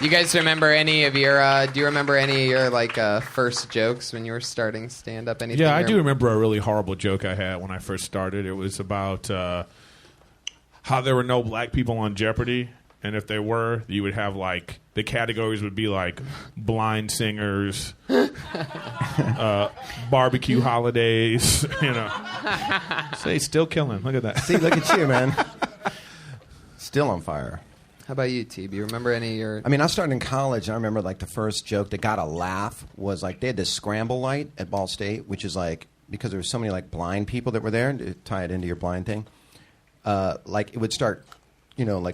You guys remember any of your? Do you remember any of your first jokes when you were starting stand up? Anything? Yeah, I do remember a really horrible joke I had when I first started. It was about how there were no black people on Jeopardy, and if there were, you would have the categories would be blind singers, barbecue holidays. Say still killing. Look at that. See, look at you, man. Still on fire. How about you, T? Do you remember any of your... I mean, I started in college, and I remember, the first joke that got a laugh was, they had this scramble light at Ball State, which is, because there were so many, blind people that were there, to tie it into your blind thing, it would start,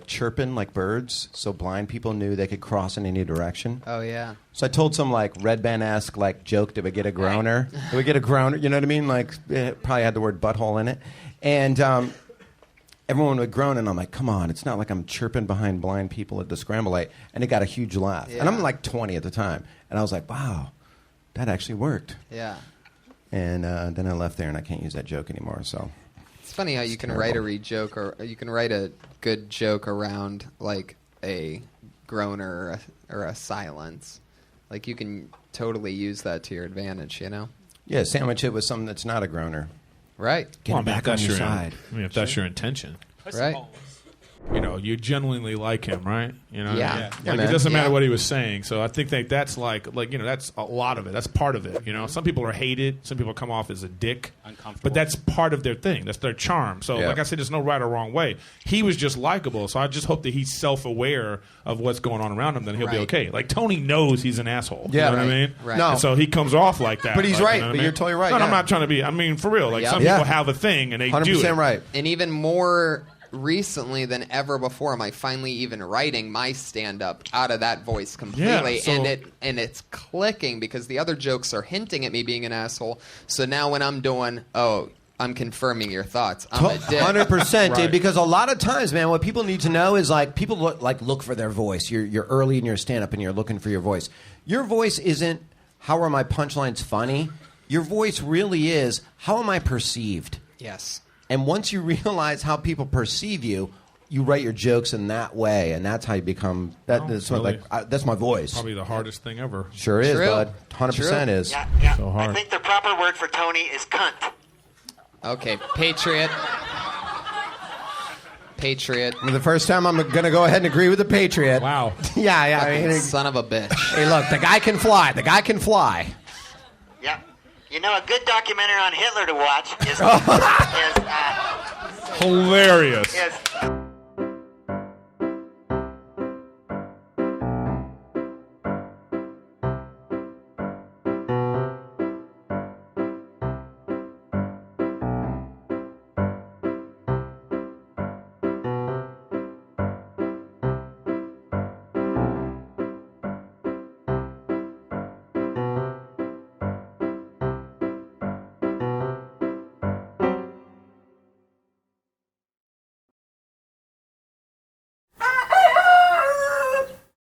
chirping like birds, so blind people knew they could cross in any direction. Oh, yeah. So I told some, Red Band-esque, joke that would get a groaner. It would get a groaner, you know what I mean? It probably had the word butthole in it. And... everyone would groan, and I'm like, come on, it's not like I'm chirping behind blind people at the scramble light. And it got a huge laugh. Yeah. And I'm 20 at the time. And I was like, wow, that actually worked. Yeah. And then I left there, and I can't use that joke anymore. So it's funny how you can write a joke, or you can write a good joke around, a groaner or a silence. You can totally use that to your advantage, Yeah, sandwich it with something that's not a groaner. Right. Get back on your side. If that's your intention. Right. You genuinely like him, right? Yeah. It doesn't matter what he was saying. So I think that's that's a lot of it. That's part of it. Some people are hated. Some people come off as a dick. Uncomfortable. But that's part of their thing. That's their charm. So like I said, there's no right or wrong way. He was just likable. So I just hope that he's self-aware of what's going on around him. Then he'll be okay. Tony knows he's an asshole. Yeah, you know what I mean? Right. No. And so he comes off like that. But he's right. You know what But I mean? you're totally right. No, yeah. I'm not trying to be. I mean, for real. Some people have a thing and they 100% do it. right. And even more recently than ever before, am I finally even writing my stand-up out of that voice completely, and it's clicking because the other jokes are hinting at me being an asshole. So now when I'm doing, I'm confirming your thoughts. I'm a dick. 100%, dude. Because a lot of times, man, what people need to know is people look for their voice. You're early in your stand-up and you're looking for your voice. Your voice isn't how are my punchlines funny. Your voice really is how am I perceived. Yes. And once you realize how people perceive you, you write your jokes in that way, and that's how you become. That's my voice. Probably the hardest thing ever. Sure is, bud. 100% is. Yeah. So hard. I think the proper word for Tony is cunt. Okay, Patriot. Patriot. The first time I'm going to go ahead and agree with the Patriot. Wow. Yeah. I mean, son of a bitch. Hey, look, the guy can fly. The guy can fly. Yeah. A good documentary on Hitler to watch is Hilarious. is